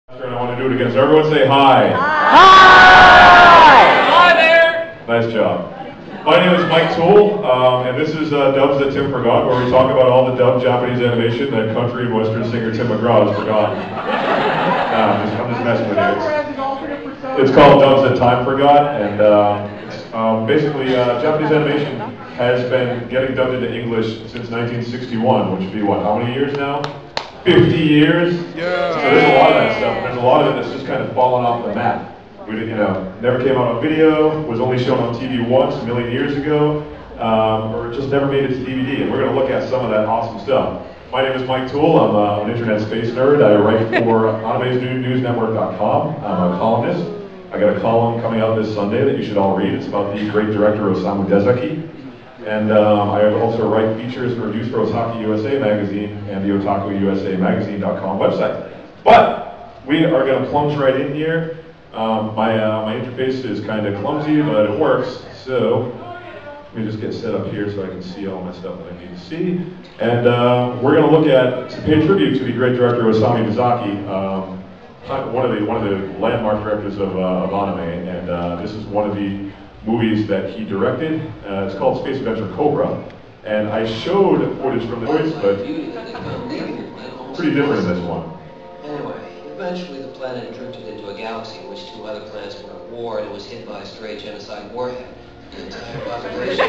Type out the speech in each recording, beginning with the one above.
And I want to do it again. So everyone say hi. Hi! Hi there! Nice job. My name is Mike Toole, and this is Dubs That Tim Forgot, where we talk about all the dubbed Japanese animation that country and western singer Tim McGraw has forgotten. I'm just messing with you. It's called Dubs That Time Forgot, and basically Japanese animation has been getting dubbed into English since 1961, which would be what, how many years now? 50 years? Yeah. So there's a lot of that stuff. There's a lot of it that's just kind of fallen off the map. We did, never came out on video, was only shown on TV once a million years ago, or just never made it to DVD. And we're going to look at some of that awesome stuff. My name is Mike Toole. I'm an internet space nerd. I write for AnimeNewsNetwork.com. I'm a columnist. I got a column coming out this Sunday that you should all read. It's about the great director Osamu Dezaki. And I also write features and reviews for Otaku USA magazine and the OtakuUSAmagazine.com website. But we are going to plunge right in here. My interface is kind of clumsy, but it works. So let me just get set up here so I can see all my stuff that I need to see. And we're going to look at to pay tribute to the great director Osamu Dezaki, one of the landmark directors of anime, and this is one of the movies that he directed. It's called Space Adventure Cobra, and I showed footage from the voice, but pretty different in this one. Anyway, eventually the planet drifted into a galaxy in which two other planets were at war, and it was hit by a stray genocide warhead. The entire population.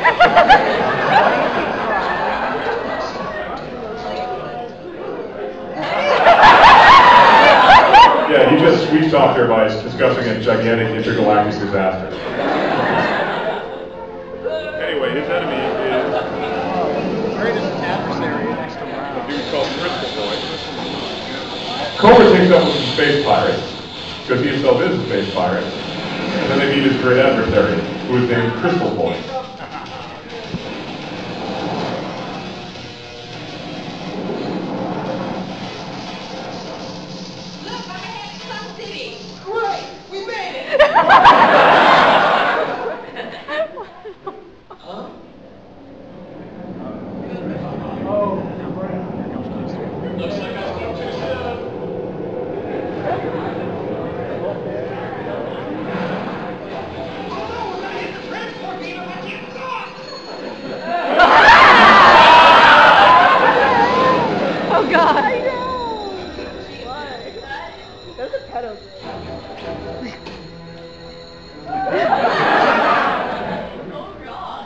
Yeah, he just switched off there by discussing a gigantic intergalactic disaster. Anyway, his enemy is a dude called Crystal Boy. Cobra takes up with some space pirates, because he himself is a space pirate, and then they meet his great adversary, who is named Crystal Boy. Look, I'm in Sun City! Great! We made it! Looks like I spoke too soon. Oh God! I know! Why? That's a pedo.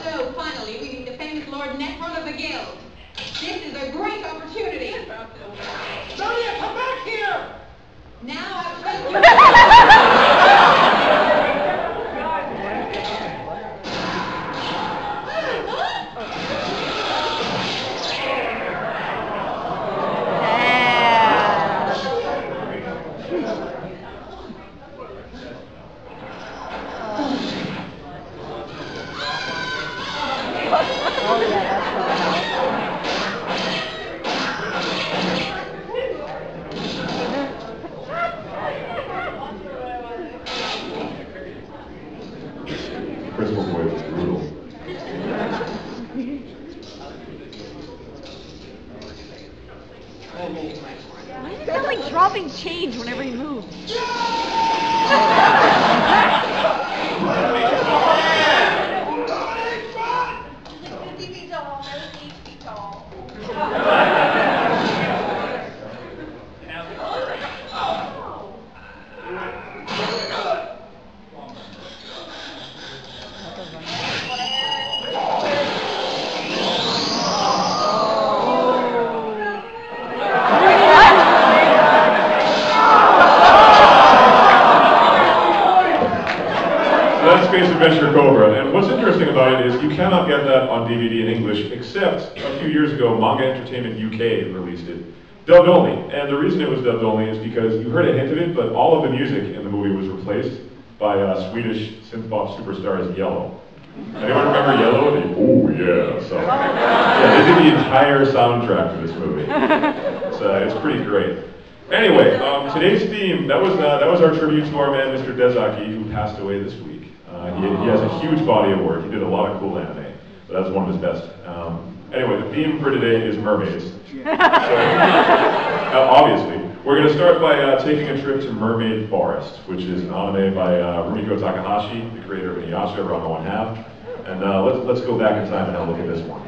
So, finally, we meet the famous Lord Necron of the Guild. This is a great opportunity. Sonia, come back here! Now I've sent you... Oh yeah, that's Crystal Boy is brutal. Try and make it right for it. Why is that like dropping change whenever he moves? That's Space Adventure Cobra, and what's interesting about it is you cannot get that on DVD in English, except a few years ago, Manga Entertainment UK released it, dubbed only. And the reason it was dubbed only is because you heard a hint of it, but all of the music in the movie was replaced by Swedish synth-pop superstars Yellow. Anyone remember Yellow? Oh yeah, so yeah, they did the entire soundtrack for this movie. It's pretty great. Anyway, today's theme, that was our tribute to our man, Mr. Dezaki, who passed away this week. He has a huge body of work. He did a lot of cool anime, but that's one of his best. Anyway, the theme for today is mermaids. So, obviously, We're going to start by taking a trip to Mermaid Forest, which is an anime by Rumiko Takahashi, the creator of Inuyasha, Ranma 1/2. And let's go back in time and have a look at this one.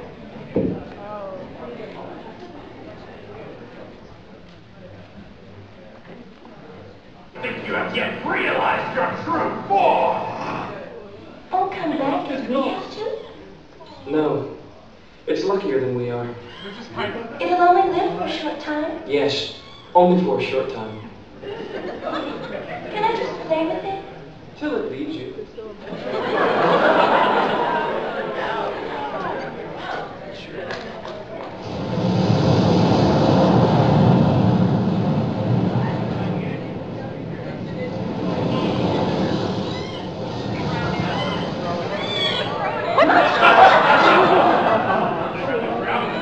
Think you have yet realized your true form? All come back as we have to? No. It's luckier than we are. It'll only live for a short time. Yes, only for a short time. Can I just play with it? Till it leaves you.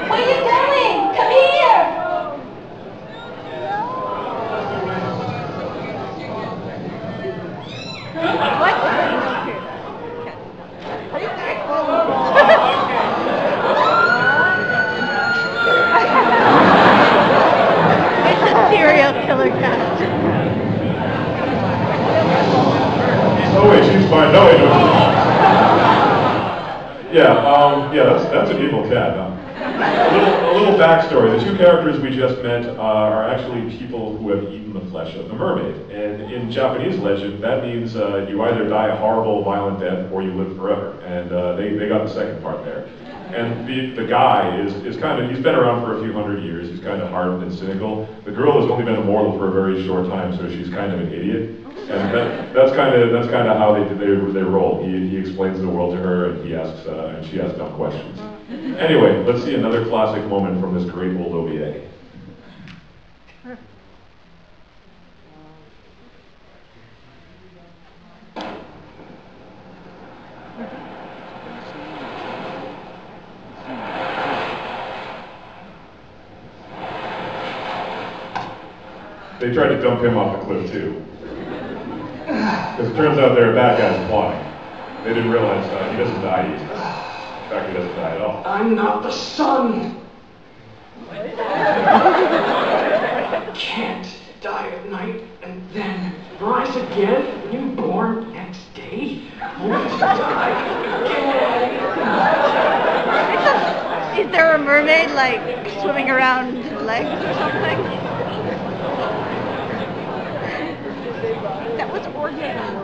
Where are you going? Come here! It's a serial killer cat. Oh wait, she's fine. No, wait, no. Yeah, that's an evil cat. Huh? A little backstory. The two characters we just met are actually people who have eaten the flesh of the mermaid. And in Japanese legend, that means you either die a horrible, violent death or you live forever. And they got the second part there. And the guy is kind of, he's been around for a few hundred years. He's kind of hardened and cynical. The girl has only been immortal for a very short time, so she's kind of an idiot. And that's kind of how they roll. He explains the world to her, and he asks, and she asks dumb questions. Anyway, let's see another classic moment from this great old OVA. They tried to dump him off the cliff too. Because it turns out there are bad guys plotting. They didn't realize he doesn't die easy. In fact, he doesn't die at all. I'm not the sun! Can't die at night and then rise again, newborn next day? Won't die again! Is there a mermaid, like, swimming around his legs or something? That was orgasm.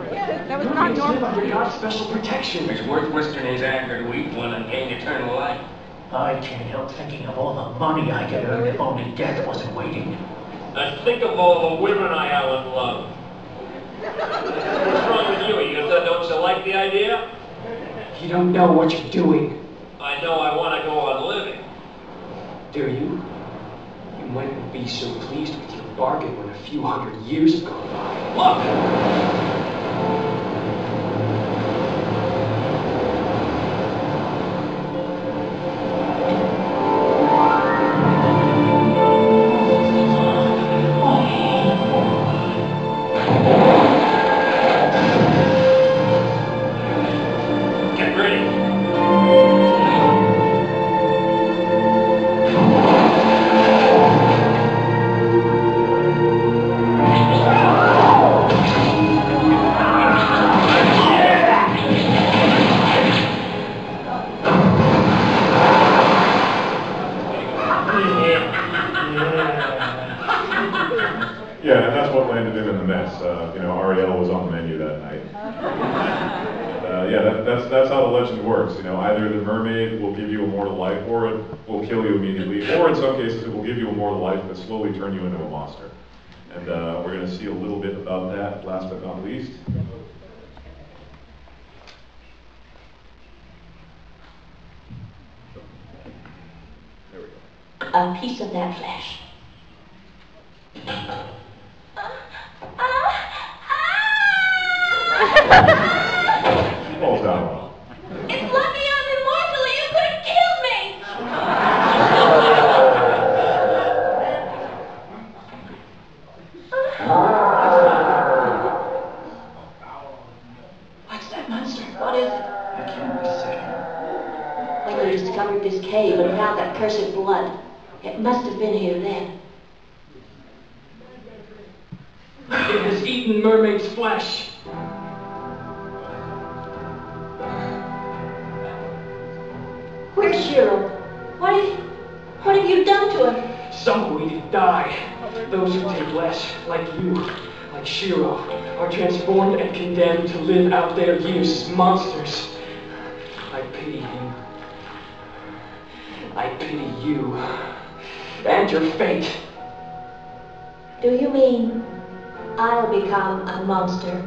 That was not Mermaids live normal. under God's special protection. It's worth wasting his anger to eat one and gain eternal life. I can't help thinking of all the money I could earn if only death wasn't waiting. And think of all the women I have in love. What's wrong with you? Don't you like the idea? You don't know what you're doing, I know I want to go on living. do you? You mightn't be so pleased with your bargain when a few hundred years have gone by. Look! Get ready. Yeah, and that's what landed him in the mess. Ariel was on the menu that night. That's how the legend works. Either the mermaid will give you immortal life, or it will kill you immediately, or in some cases it will give you immortal life but slowly turn you into a monster. And we're going to see a little bit about that, last but not least. There we go. A piece of that flesh. She falls down well. It's lucky I'm immortal, or you could have killed me! What's that monster? What is it? I can't be certain. When you discovered this cave and found that cursed blood, it must have been here then. It has eaten mermaid's flesh. Where's Shiro? What have you done to him? Some will die. Those who take less, like you, like Shiro, are transformed and condemned to live out their years as monsters. I pity him. I pity you. And your fate. Do you mean I'll become a monster?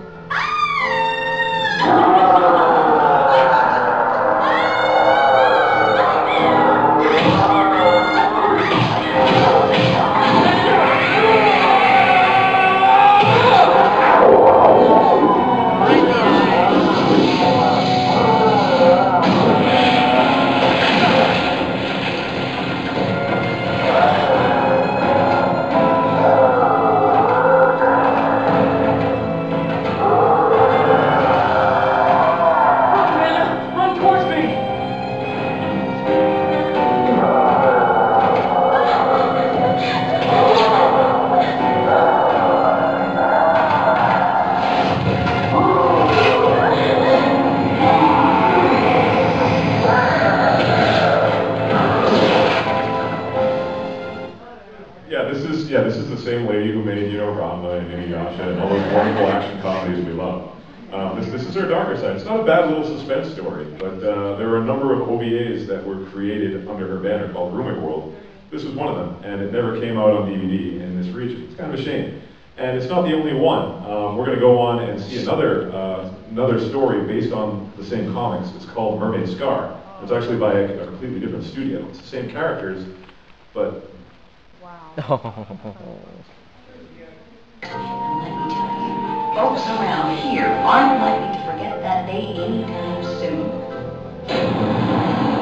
This is the same lady who made, Ranma and Inuyasha and all those wonderful action comedies we love. This is her darker side. It's not a bad little suspense story, but there are a number of OVAs that were created under her banner called Rumik World. This was one of them, and it never came out on DVD in this region. It's kind of a shame. And it's not the only one. We're going to go on and see another story based on the same comics. It's called Mermaid Scar. It's actually by a completely different studio. It's the same characters, but... Folks around here aren't likely to forget that day anytime soon.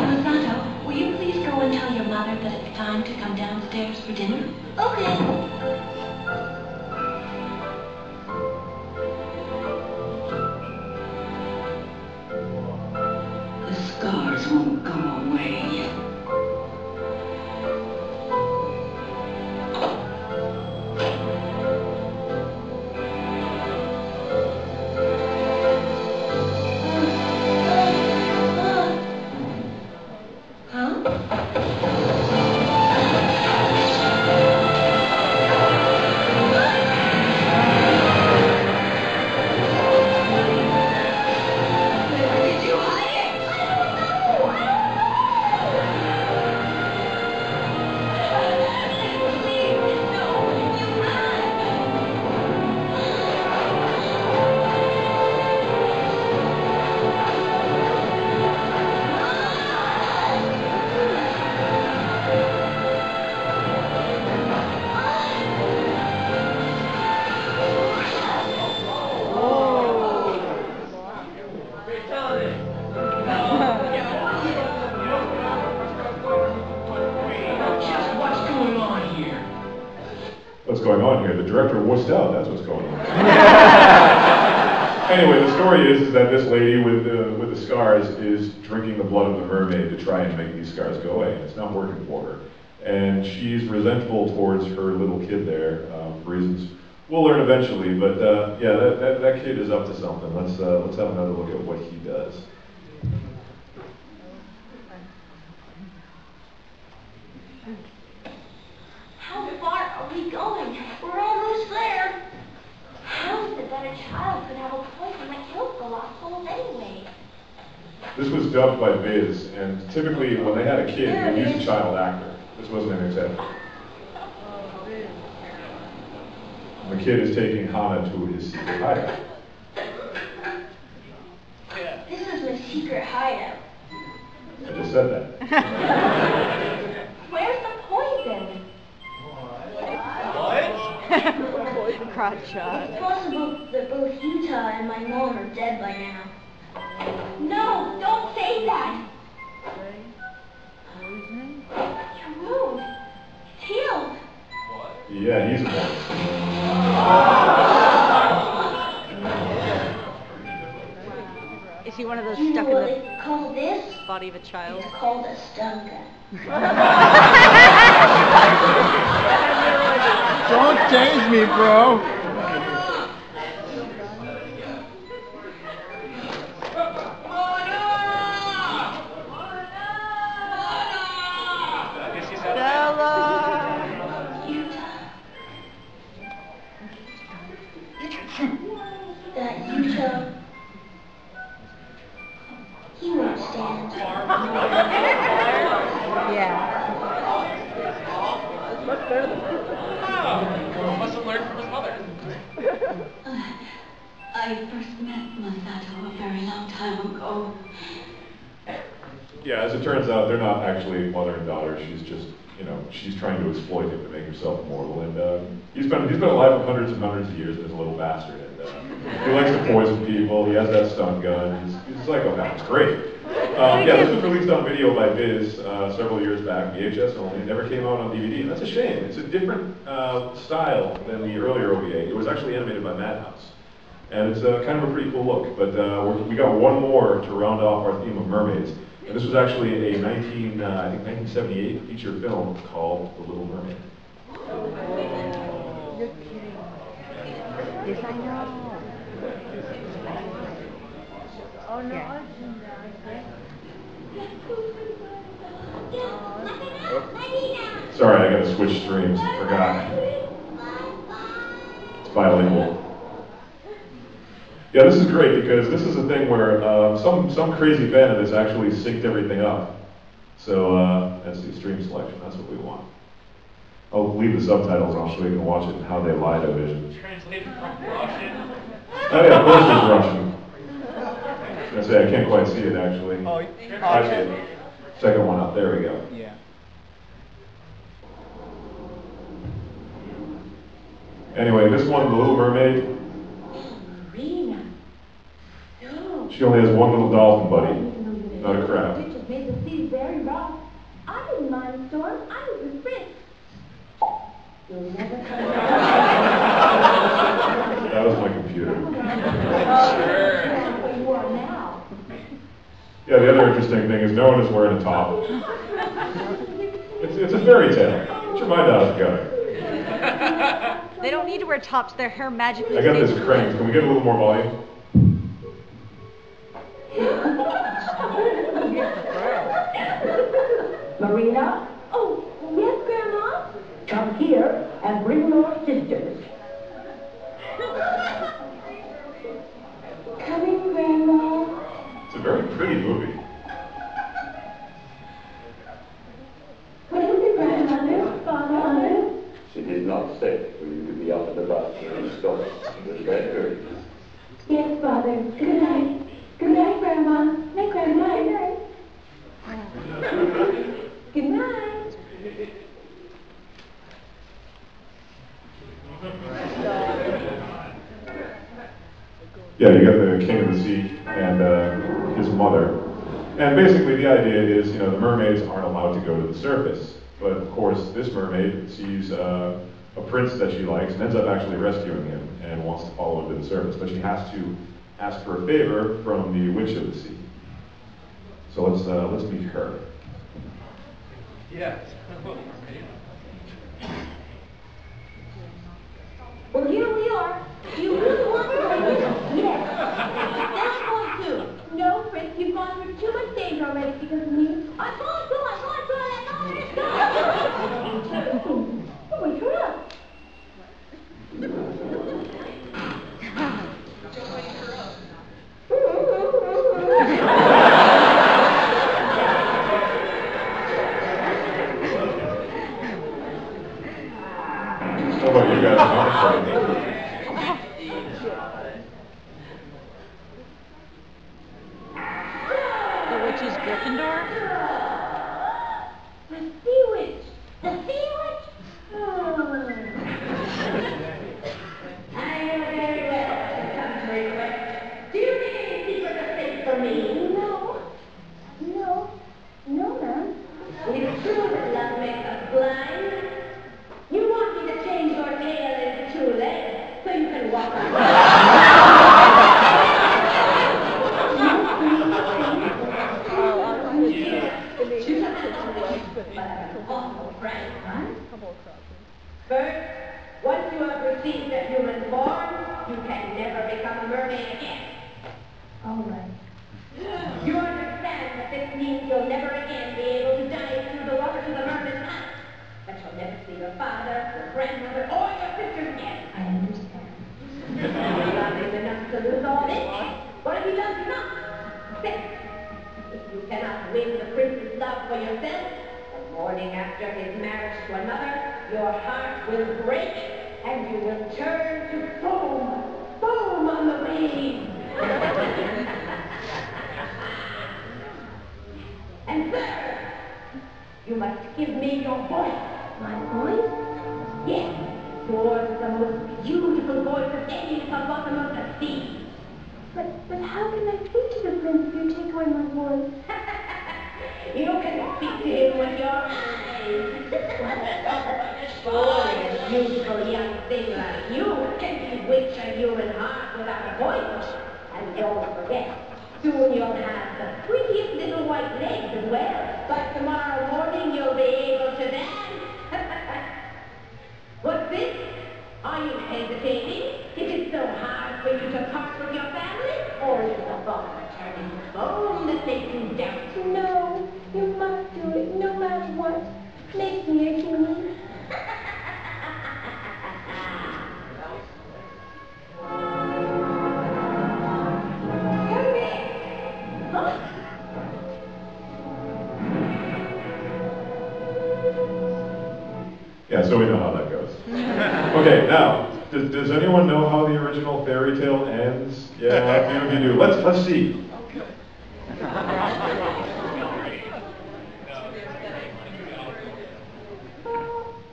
Masato, will you please go and tell your mother that it's time to come downstairs for dinner? Okay. The scars won't go away. What's going on here? The director wussed out, that's what's going on. Anyway, the story is that this lady with the scars is drinking the blood of the mermaid to try and make these scars go away, and it's not working for her. And she's resentful towards her little kid there, for reasons we'll learn eventually, but yeah, that kid is up to something. Let's have another look at what he does. How far are we going? We're almost there. How is it that a child could have a poison that kills colossals anyway? This was dubbed by Viz, and typically when they had a kid, they used a child actor. This wasn't an exception. The kid is taking Hana to his secret hideout. This is my secret hideout. I just said that. Where's the poison? Poison crotch shot. It's possible that both Utah and my mom are dead by now. No, don't say that. Your wound. It's healed. Yeah, he's a boy. Is he one of those Do you know stuck in what the they call this? body of a child? It's called a stun gun. Don't change me, bro. That you shall. He won't stand. Yeah. Much better than Must have learned from his mother. I first met Masato a very long time ago. Yeah, as it turns out, they're not actually mother and daughter. She's just, you know, she's trying to exploit him to make herself immortal. And he's been alive for hundreds and hundreds of years and is a little bastard. And he likes to poison people. He has that stun gun. He's a psychopath. It's great. Yeah, this was released on video by Viz several years back, VHS only. It never came out on DVD, and that's a shame. It's a different style than the earlier OVA. It was actually animated by Madhouse. And it's kind of a pretty cool look. But we got one more to round off our theme of mermaids. And this was actually a 1978 feature film called The Little Mermaid. You're kidding. Yes, I know. Oh no, I've seen that. Sorry, I gotta switch streams. Forgot. It's bilingual. Yeah, this is great because this is a thing where some crazy fan of this actually synced everything up. So that's the stream selection. That's what we want. I'll leave the subtitles on so we can watch it and how they lie to Vision. Translated from Russian. Oh yeah, of course it's Russian. I was gonna say I can't quite see it actually. Oh, Actually, second one up. There we go. Yeah. Anyway, this one, The Little Mermaid. She only has one little dolphin buddy, not a crab. Richard made the sea very rough. I didn't mind the storm. I was with Fritz. You'll never come back. That was my computer. That's what you are now. Yeah, the other interesting thing is no one is wearing a top. It's a fairy tale. Get your mind out of the gutter. They don't need to wear tops. Their hair magically I got stays this cranked. Can we get a little more volume? Marina? Oh, yes, Grandma? Come here and bring your sisters. Coming, Grandma. It's a very pretty movie. What is it, Grandmother? Father? She did not say for you to be up and about in stores. It was that good. Yes, Father. Good night. Good night, Grandma. Night, Grandma. Good night. Good night. Yeah, you got the King of the Sea and his mother. And basically the idea is, you know, the mermaids aren't allowed to go to the surface. But of course, this mermaid sees a prince that she likes and ends up actually rescuing him and wants to follow him to the surface. But she has to ask for a favor from the Witch of the Sea. So let's meet her. Yeah. Well, here we are. Do you really want to go? Yes. Then I'm going to. No, Fritz, you've gone through too much danger already because of me. I'm going. Oh, wait, hurry up. How about you guys? The witch is Gryffindor? The Sea Witch. The Sea Witch? Oh. I know very well what comes to request. Do you think any secret is safe for me? No. No, ma'am. It's true that love makes us blind. You want me to change your tail into 2 legs so you can walk on. First, once you have received a human form, you can never become a mermaid again. All right. You understand that this means you'll never again be able to dive through the water to the mermaid's house. That you'll never see your father, your grandmother, or your sisters again. I understand. to lose all this. What have you done for nothing? If you cannot win the prince's love for yourself, the morning after his marriage to another, your heart will break and you will turn to foam, foam on the waves. And third, you must give me your voice. My voice? Yes, yours is the most beautiful voice of any hippopotamus of the sea. But how can I speak to the prince if you take away my voice? You can speak to him with your eyes. Surely a beautiful young thing like you can bewitch a human heart without a voice. And don't forget, soon you'll have the prettiest little white legs as well. By tomorrow morning you'll be able to dance. What's this? Are you hesitating? Is it so hard for you to part with your family? Or is the thought of turning foam that makes you doubt? No, you must do it, no matter what. Make me a king. Yeah, so we know how that goes. Okay, now, does anyone know how the original fairy tale ends? Yeah, a few of you do. Let's see.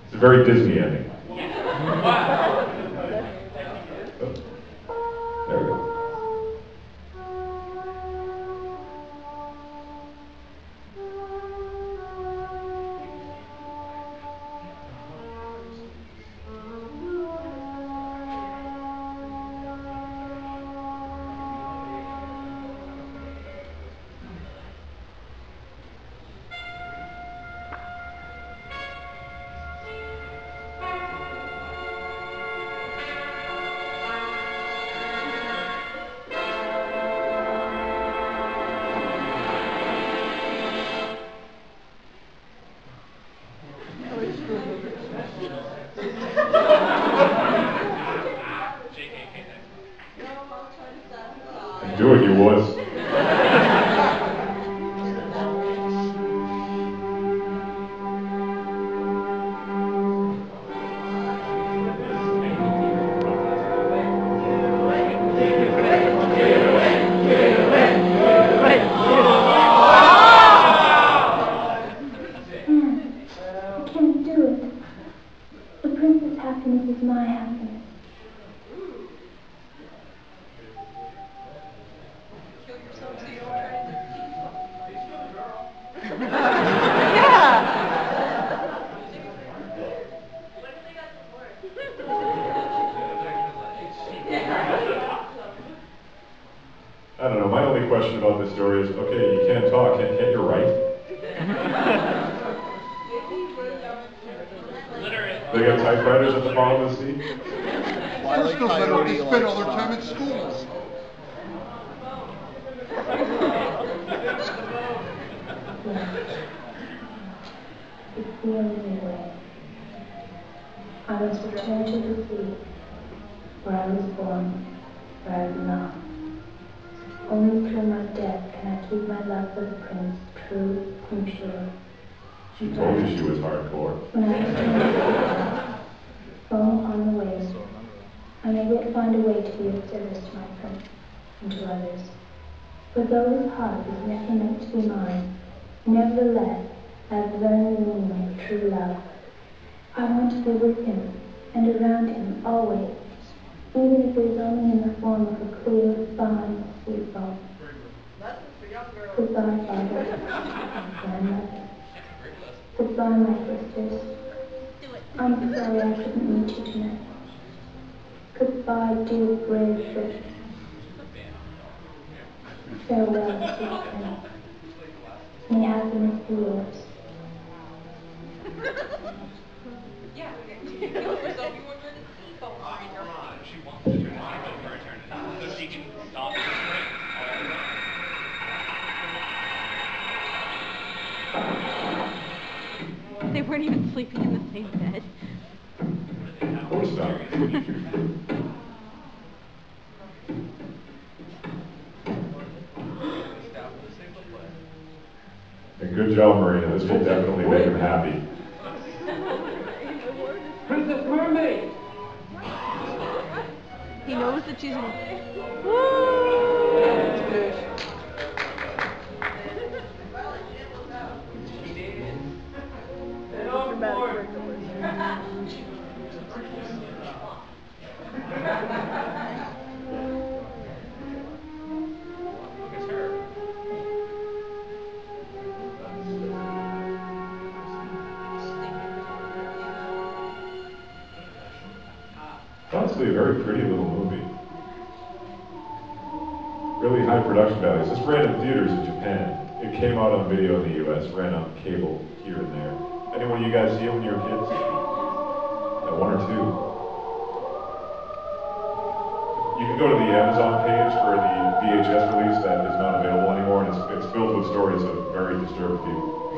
It's a very Disney ending. Wow. There we go. Do it, you wuss. I can't do it. The prince's happiness is my happiness. I don't know, my only question about this story is, okay, you can't talk, can't you write? They got typewriters at the bottom of the sea? First of all, they spend all their time in schools. It's the only way. I must return to the sea, where I was born, where I belong. Only through my death can I keep my love for the prince true and pure. She told you she was hardcore. When I return to the foam on the waves, I may yet find a way to be of service to my prince and to others. For though his heart is never meant to be mine, nevertheless I have learned the meaning of true love. I want to be with him and around him always, even if it is only in the form of a clear, fine sea foam. Goodbye, Father, grandmother. Goodbye, my sisters. I'm sorry I couldn't meet you tonight. Goodbye, dear brave ship. Farewell, sweet prince. May happiness be yours. Yeah, you kill yourself, you wonder the sea foam in your face. She wants to turn the for eternity. So she can stop the spring. They weren't even sleeping in the same bed. Of course not. Good job, Marina. This will definitely make him happy. Princess Mermaid! He knows that she's in. Honestly, a very pretty little movie. Really high production values. This ran in theaters in Japan. It came out on video in the US, ran on cable here and there. Anyone of you guys see it when you were kids? Yeah, one or two. You can go to the Amazon page for the VHS release that is not available anymore, and it's filled with stories of very disturbed people.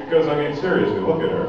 Because, I mean, seriously, look at her.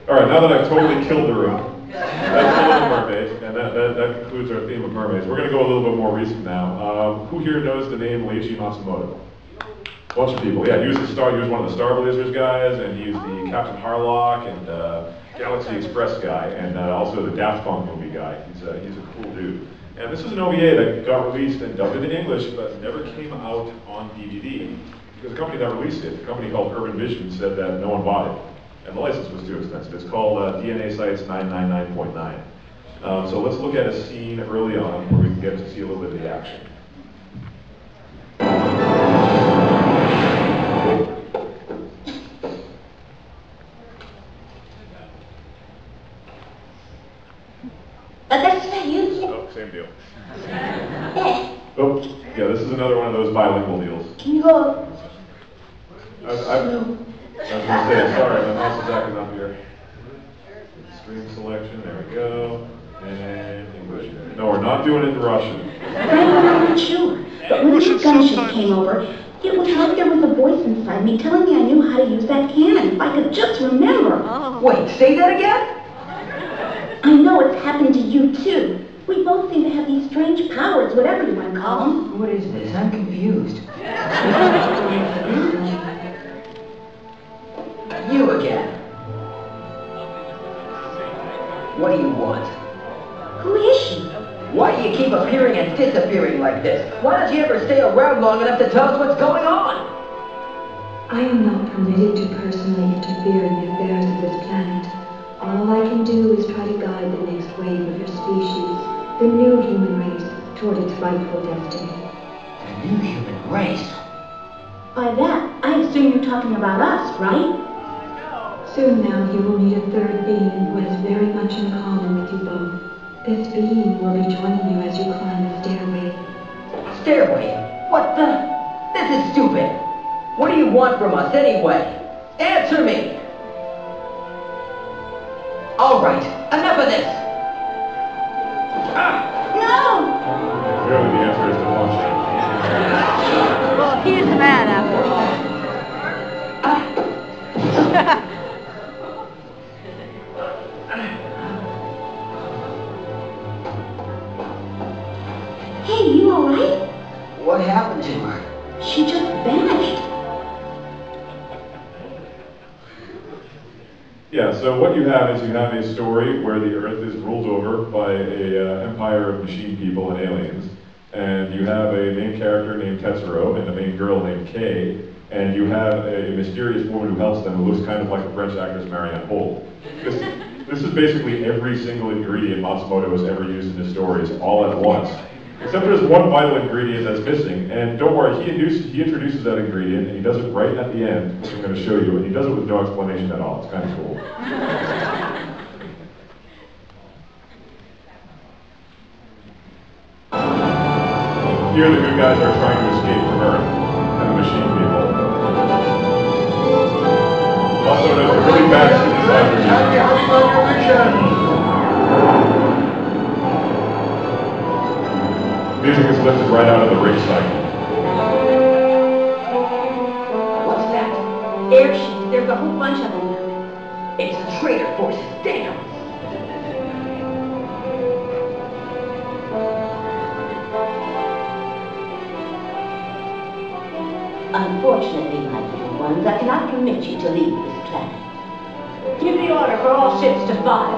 Alright, now that I've totally killed the room, that's The Little Mermaid, and that concludes our theme of mermaids. We're going to go a little bit more recent now. Who here knows the name Leiji Matsumoto? A bunch of people. Yeah, he was one of the Star Blazers guys, and he's the Captain Harlock and Galaxy Express guy, and also the Daft Punk movie guy. He's a cool dude. And this is an OVA that got released and dubbed into English, but never came out on DVD. Because the company that released it, a company called Urban Vision, said that no one bought it. And the license was too expensive. It's called DNA Sites 999.9. So let's look at a scene early on where we can get to see a little bit of the action. Oh, same deal. Oh, yeah, this is another one of those bilingual deals. Can you go? I was going to say, sorry, my mouse is acting up here. Stream selection, there we go. And English. No, we're not doing it in Russian. I'm not sure, but when the gunship came over, it was like there was a voice inside me telling me I knew how to use that cannon, if I could just remember. Oh. Wait, say that again? I know it's happened to you too. We both seem to have these strange powers, whatever you want to call them. What is this? I'm confused. You again. What do you want? Who is she? Why do you keep appearing and disappearing like this? Why don't you ever stay around long enough to tell us what's going on? I am not permitted to personally interfere in the affairs of this planet. All I can do is try to guide the next wave of your species, the new human race, toward its rightful destiny. The new human race? By that, I assume you're talking about us, right? Soon now you will meet a third being who has very much in common with you both. This being will be joining you as you climb the stairway. Stairway? What the? This is stupid. What do you want from us anyway? Answer me! All right, enough of this! No! Really, the answer is to punch him. Well, he is mad after all. Hey, you alright? What happened to her? She just vanished. Yeah, so what you have is you have a story where the Earth is ruled over by an empire of machine people and aliens, and you have a main character named Tetsuro and a main girl named Kay, and you have a mysterious woman who helps them who looks kind of like the French actress Marianne Holt. This is basically every single ingredient Matsumoto has ever used in his stories, all at once. Except there's one vital ingredient that's missing, and don't worry, he introduces that ingredient, and he does it right at the end, which I'm going to show you, and he does it with no explanation at all. It's kind of cool. Here the good guys are trying to escape from Earth, and the machine people. Also, there's a really bad synthesizer. Music is lifted right out of the ring cycle. What's that? Airships. There's a whole bunch of them. It's the traitor forces. Damn! Unfortunately, my little ones, I cannot permit you to leave this planet. Give the order for all ships to fire.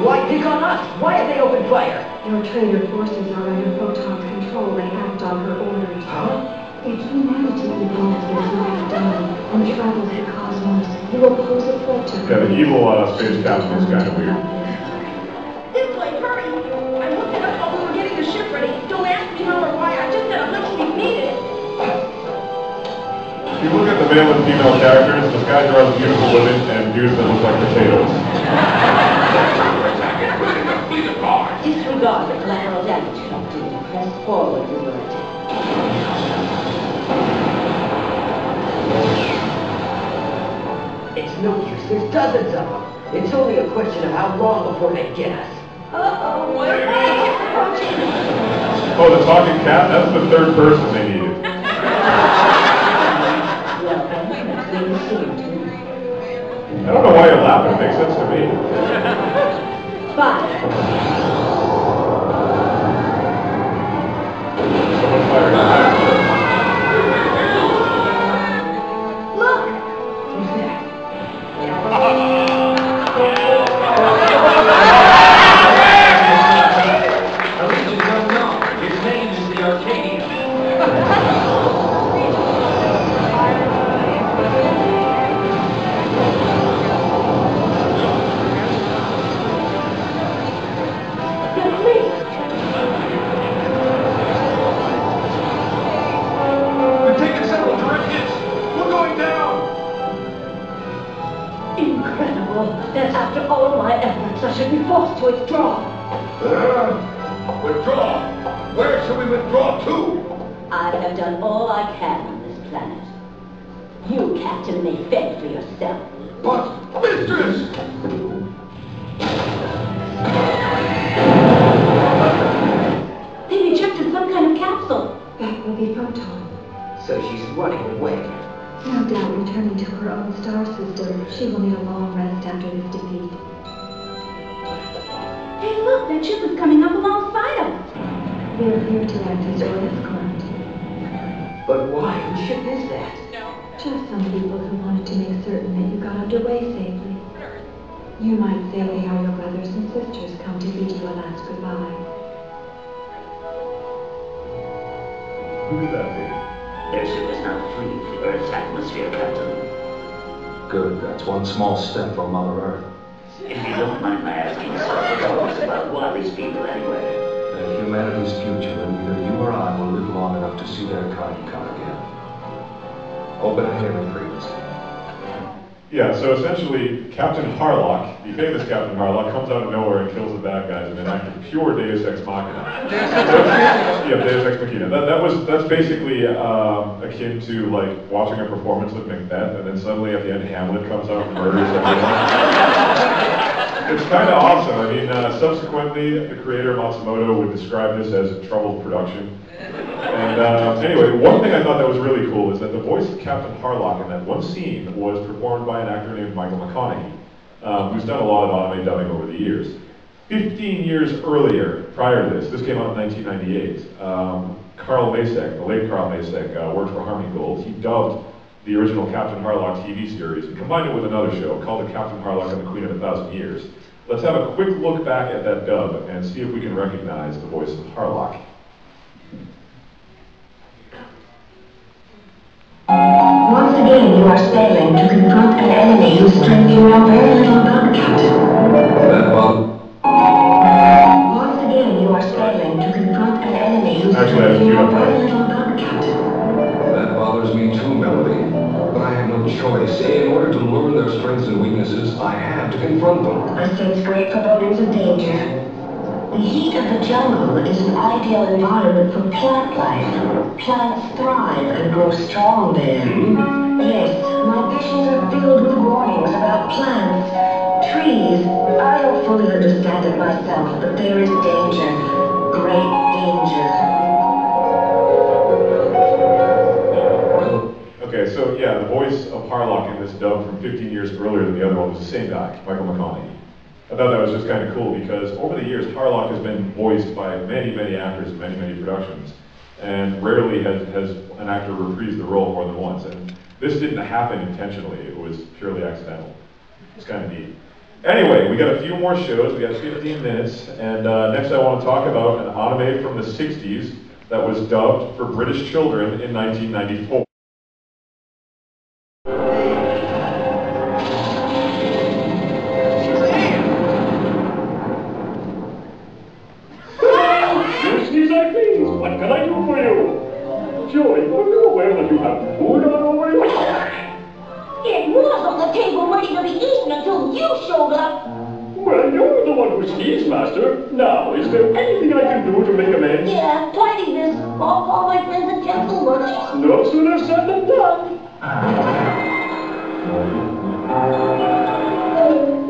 Why pick on us? Why have they opened fire? Your traitor forces are under Photon's control. They act on her orders. Huh? If humanity evolves as you have done and travels the cosmos, you will pose a threat to her. Yeah, the evil space captain is kind of weird. This way, hurry! I looked it up while we were getting the ship ready. Don't ask me how or why. I just said a hunch we needed it. If you look at the male and female characters, this guy draws beautiful women and dudes that look like potatoes. Disregard the collateral damage, Captain. Press forward with your attack. It's no use. There's dozens of them. It's only a question of how long before they get us. Uh-oh, what are we approaching? Oh, the talking cat? That's the third person they needed. I don't know why you're laughing. It makes sense to me. 5. Someone fired an Look! Who's that? Allegiance unknown. His name is the Arcadian. We've taken several direct hits. We're going down. Incredible that after all my efforts, I should be forced to withdraw. Withdraw? Where should we withdraw to? I have done all I can on this planet. You, Captain, may fend for yourself. But, mistress! They've ejected some kind of capsule. That will be Photon. So she's running away. No doubt returning to her own star system, she will need a long rest after this defeat. Hey, look, that ship is coming up alongside us. We are here to act as your escort. But why? Whose ship is that? Just some people who wanted to make certain that you got underway safely. You might say they are your brothers and sisters come to bid you a last goodbye. Who did that, David? Their ship is now free of the Earth's atmosphere, Captain. Good, that's one small step for Mother Earth. If you don't mind my asking some questions about Wiley's people anyway. And humanity's future, and neither you or I will live long enough to see their kind come again. Open a hearing, please. Yeah, so essentially, Captain Harlock, the famous Captain Harlock, comes out of nowhere and kills the bad guys in an act of pure Deus Ex Machina. Yeah, Deus Ex Machina. That's basically akin to like watching a performance with Macbeth, and then suddenly at the end Hamlet comes out and murders everyone. It's kind of awesome. I mean, subsequently, the creator Matsumoto would describe this as a troubled production. And anyway, one thing I thought that was really cool is that the voice of Captain Harlock in that one scene was performed by an actor named Michael McConaughey, who's done a lot of anime dubbing over the years. 15 years earlier, prior to this came out in 1998, Carl Macek, the late Carl Macek, worked for Harmony Gold. He dubbed the original Captain Harlock TV series and combined it with another show called The Captain Harlock and the Queen of a Thousand Years. Let's have a quick look back at that dub and see if we can recognize the voice of Harlock. Once again, you are sailing to confront an enemy whose strength you know very little about, Captain. Once again, you are sailing to confront an enemy whose strength you know very little about, Captain. That bothers me too, Melody. But I have no choice. In order to learn their strengths and weaknesses, I have to confront them. I sense great forebodings of danger. The heat of the jungle is an ideal environment for plant life. Plants thrive and grow strong there. Yes, my visions are filled with warnings about plants, trees. I don't fully understand it myself, but there is danger. Great danger. Okay, so yeah, the voice of Harlock in this dub from 15 years earlier than the other one was the same guy, Michael McConaughey. I thought that was just kind of cool because over the years, Harlock has been voiced by many, many actors in many, many productions, and rarely has an actor reprised the role more than once. And this didn't happen intentionally; it was purely accidental. It's kind of neat. Anyway, we got a few more shows. We got 15 minutes, and next I want to talk about an anime from the 60s that was dubbed for British children in 1994. What can I do for you? Joey, are you aware that you have food all over you? It was on the table ready to be eaten until you showed up. Well, you're the one who sneezed, Master. Now, is there anything I can do to make amends? Yeah, tidy this. I'll call my friends at Temple Merchants. No sooner said than done.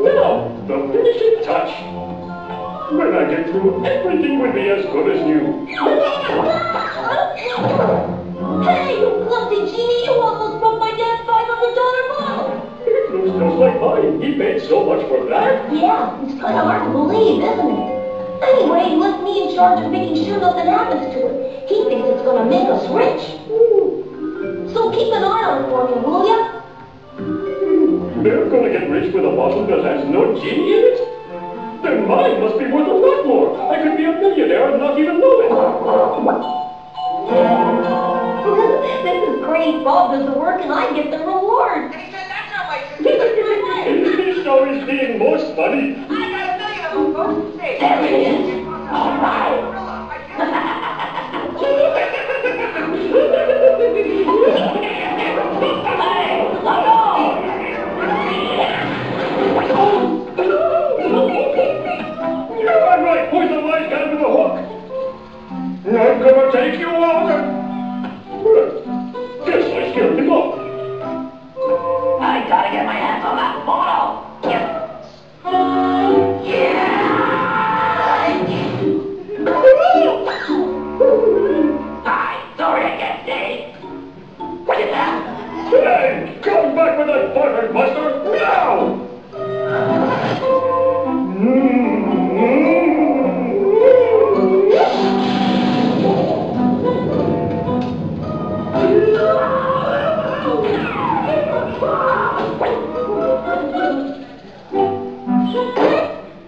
Now, the finishing touch. When I get through, everything will be as good as new. Hey, you clumsy genie! You almost broke my dad's $500 bottle! It looks just like mine. He paid so much for that. Yeah, it's kind of hard to believe, isn't it? Anyway, he left me in charge of making sure nothing happens to it. He thinks it's going to make us rich. So keep an eye on it for me, will ya? They're going to get rich with a bottle that has no genie in it? Then mine must be worth a lot more. I could be a millionaire and not even know it. This is great. Bob does the work and I get the reward. And he said that's how I This show is being most funny. I got a million of them, folks. There it is. All right. Hey, let go. You're right. Push the wise guy to the hook. I'm gonna take you out. Guess I scared him off. I gotta get my hands on that bottle. Hi, sorry I can't stay. Hey, come back with that butter, Buster, now!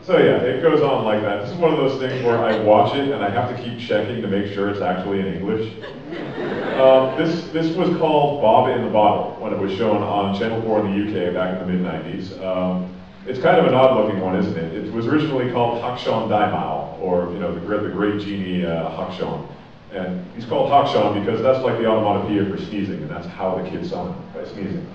So yeah, it goes on like that. This is one of those things where I watch it and I have to keep checking to make sure it's actually in English. This was called Bob in the Bottle when it was shown on Channel 4 in the UK back in the mid-90s. It's kind of an odd-looking one, isn't it? It was originally called Hakshan Daimao, or you know, the great genie Hakshan. And he's called Hakshan because that's like the onomatopoeia for sneezing, and that's how the kids summon by sneezing.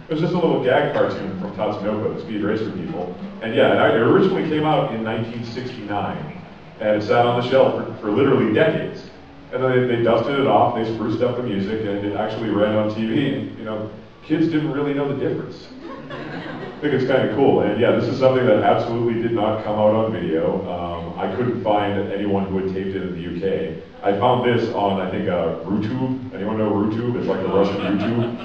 It was just a little gag cartoon from Tatsunoko, the Speed Racer people. And yeah, it originally came out in 1969, and it sat on the shelf for literally decades. And then they dusted it off, they spruced up the music, and it actually ran on TV, and you know, kids didn't really know the difference. I think it's kind of cool, and yeah, this is something that absolutely did not come out on video. I couldn't find anyone who had taped it in the UK. I found this on, I think, RooTube. Anyone know RooTube? It's like the Russian YouTube.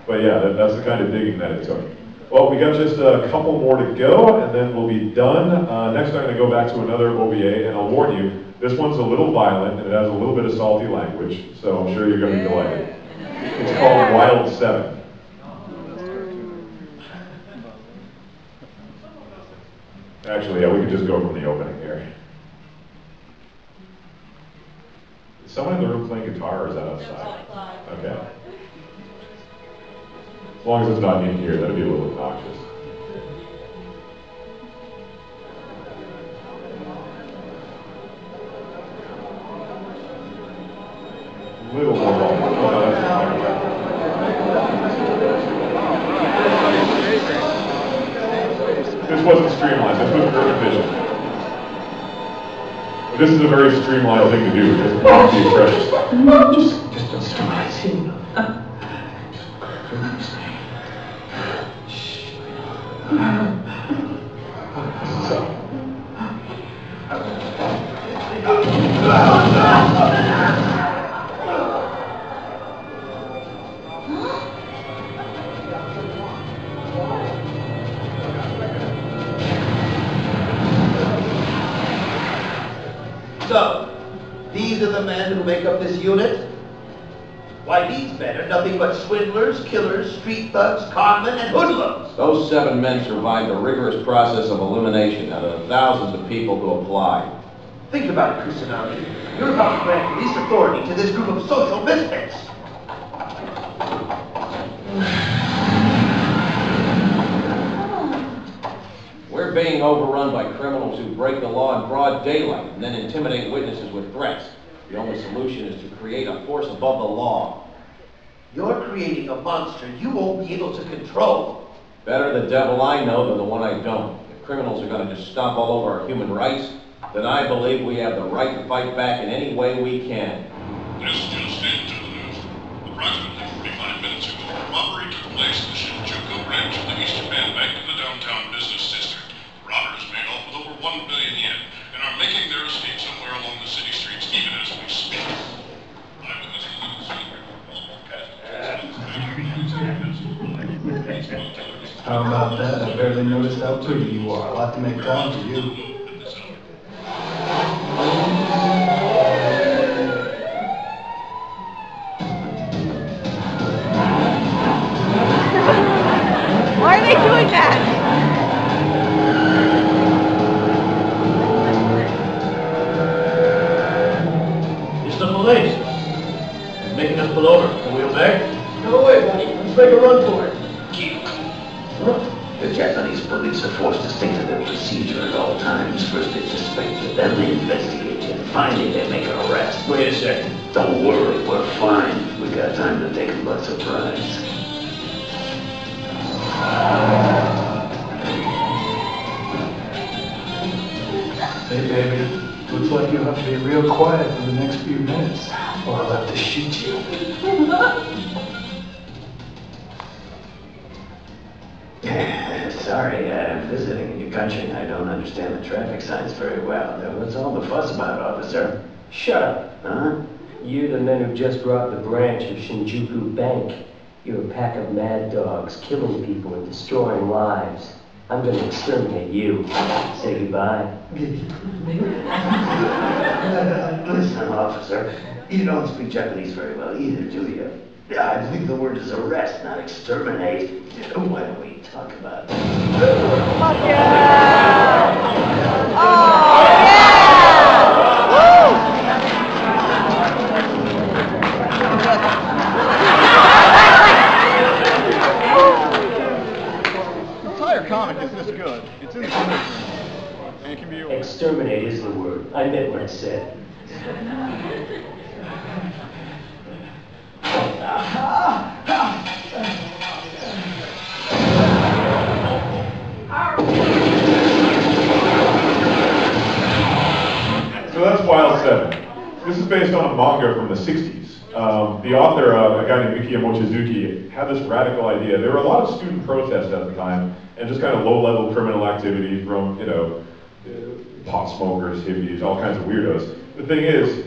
But yeah, that's the kind of digging that it took. Well, we got just a couple more to go, and then we'll be done. Next, I'm going to go back to another OVA, and I'll warn you, this one's a little violent, and it has a little bit of salty language, so I'm sure you're going to be delighted. It's called Wild 7. Actually, yeah, we could just go from the opening here. Is someone in the room playing guitar, or is that outside? Okay. As long as it's not in here, that'd be a little obnoxious. A little more volume. Oh, no, that's fine. This wasn't streamlined, this was perfect vision. But this is a very streamlined thing to do, just not be precious. Just don't start. So, these are the men who make up this unit? Why, these men are nothing but swindlers, killers, street thugs, conmen, and hoodlums. Those 7 men survived a rigorous process of elimination out of thousands of people who applied. Think about it, Kusanagi. You're about to grant police authority to this group of social misfits. We're being overrun by criminals who break the law in broad daylight and then intimidate witnesses with threats. The only solution is to create a force above the law. You're creating a monster you won't be able to control. Better the devil I know than the one I don't. If criminals are going to just stomp all over our human rights, then I believe we have the right to fight back in any way we can. This just into the news. Approximately 45 minutes ago, a robbery took place in the Shinjuku branch of the East Japan Bank in the downtown business district. Robbers made off with over 1 billion yen and are making their escape somewhere along the city streets even as we speak. How about that? I barely noticed how pretty you are. A lot to make time for you. Why are they doing that? It's the police. They're making us pull over. Can we obey? No way, buddy. Let's make a run for it. The Japanese police are forced to stick to their procedure at all times. First they suspect you, then they investigate you, and finally they make an arrest. Wait a second. Don't worry, we're fine. We got time to take them by surprise. Hey, baby. Looks like you'll have to be real quiet for the next few minutes, or I'll have to shoot you. Sorry, I'm visiting in your country and I don't understand the traffic signs very well. What's all the fuss about, officer? Shut up. Huh? You're the men who just robbed the branch of Shinjuku Bank. You're a pack of mad dogs, killing people and destroying lives. I'm gonna exterminate you. Say goodbye. Listen, officer, you don't speak Japanese very well either, do you? I believe the word is arrest, not exterminate. Why don't we talk about it? Fuck yeah! Oh, The entire comic is this good. It's in the comic room. And it can be yours. Exterminate is the word. I meant what I said. So that's Wild 7. This is based on a manga from the 60s. The author, a guy named Mikiya Mochizuki, had this radical idea. There were a lot of student protests at the time, and just kind of low-level criminal activity from, you know, pot smokers, hippies, all kinds of weirdos. The thing is,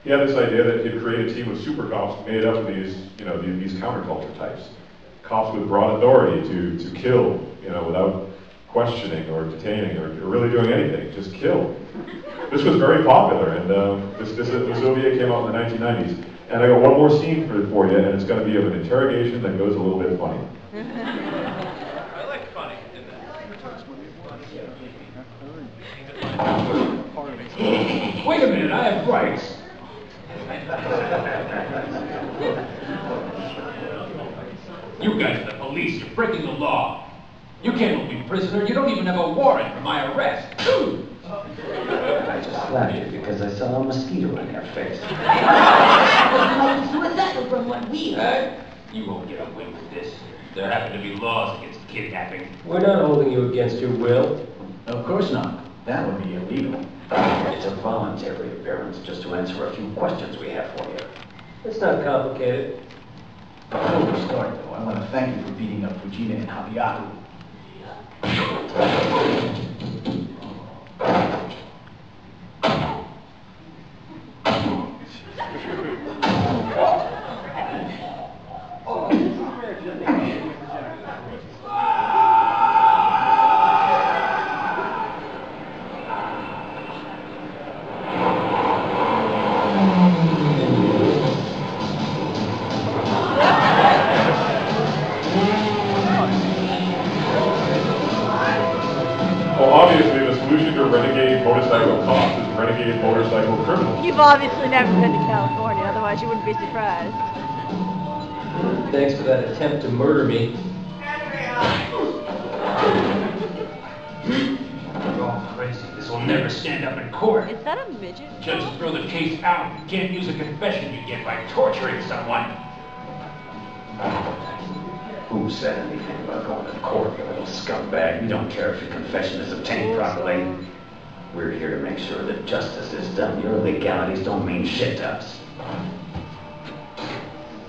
he had this idea that he'd create a team of super cops made up of these, you know, these counterculture types. Cops with broad authority to kill, you know, without questioning or detaining or really doing anything, just kill. This was very popular, and this OVA came out in the 1990s. And I got one more scene for you, and it's going to be of an interrogation that goes a little bit funny. I like funny. Wait a minute, I have rights. You guys are the police. You're breaking the law. You can't hold me prisoner. You don't even have a warrant for my arrest. I just slapped you because I saw a mosquito in your face. Suicidal from what we heard. You won't get away with this. There happen to be laws against kidnapping. We're not holding you against your will. Of course not. That would be illegal. It's a voluntary appearance just to answer a few questions we have for you. It's not complicated. Before we start, though, I want to thank you for beating up Fujina and Habiyaku. Haas as renegade motorcycle criminals. You've obviously never been to California, otherwise you wouldn't be surprised. Thanks for that attempt to murder me. You're all crazy. This will never stand up in court. Is that a midget? Judges throw the case out. You can't use a confession you get by torturing someone. Who said anything about going to court, you little scumbag? We don't care if your confession is obtained properly. We're here to make sure that justice is done. Your legalities don't mean shit to us.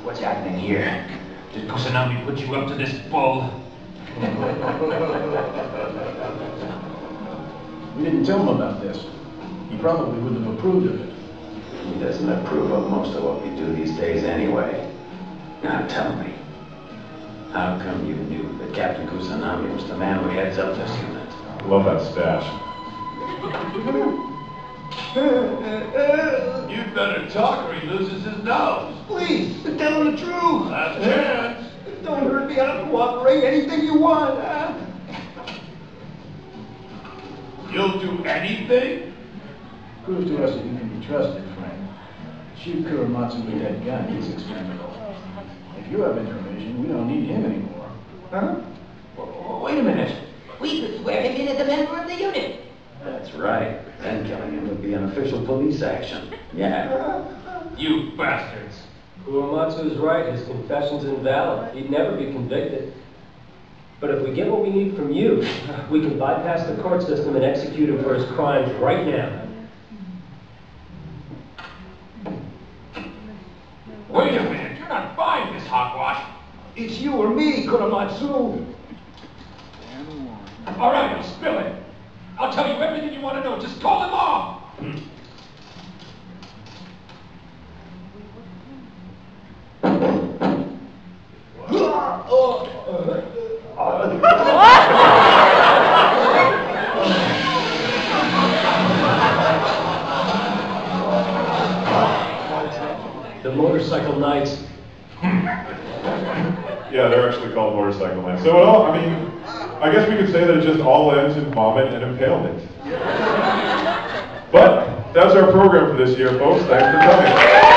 What's happening here? Did Kusanami put you up to this bull? We didn't tell him about this. He probably wouldn't have approved of it. He doesn't approve of most of what we do these days anyway. Now tell me, how come you knew that Captain Kusanami was the man who heads up this unit? Love that stash. You'd better talk or he loses his nose. Please, tell him the truth. Last chance. Don't hurt me. I'll cooperate. Anything you want. You'll do anything? Prove to us that you can be trusted, Frank. Shoot Kuramatsu with that gun. He's expendable. If you have information, we don't need him anymore. Huh? Wait a minute. We could swear him in as a member of the unit. That's right. Then killing him would be an official police action. Yeah. You bastards. Uematsu's right. His confession's invalid. He'd never be convicted. But if we get what we need from you, we can bypass the court system and execute him for his crimes right now. Wait a minute. You're not buying this hogwash. It's you or me, Kuramatsu. All right, I'll spill it. I'll tell you everything you want to know. Just call him off. The Motorcycle Knights. Yeah, they're actually called motorcycle knights. So, well, I mean, I guess we could say that it just all ends in vomit and impalement. But that's our program for this year, folks. Thanks for coming.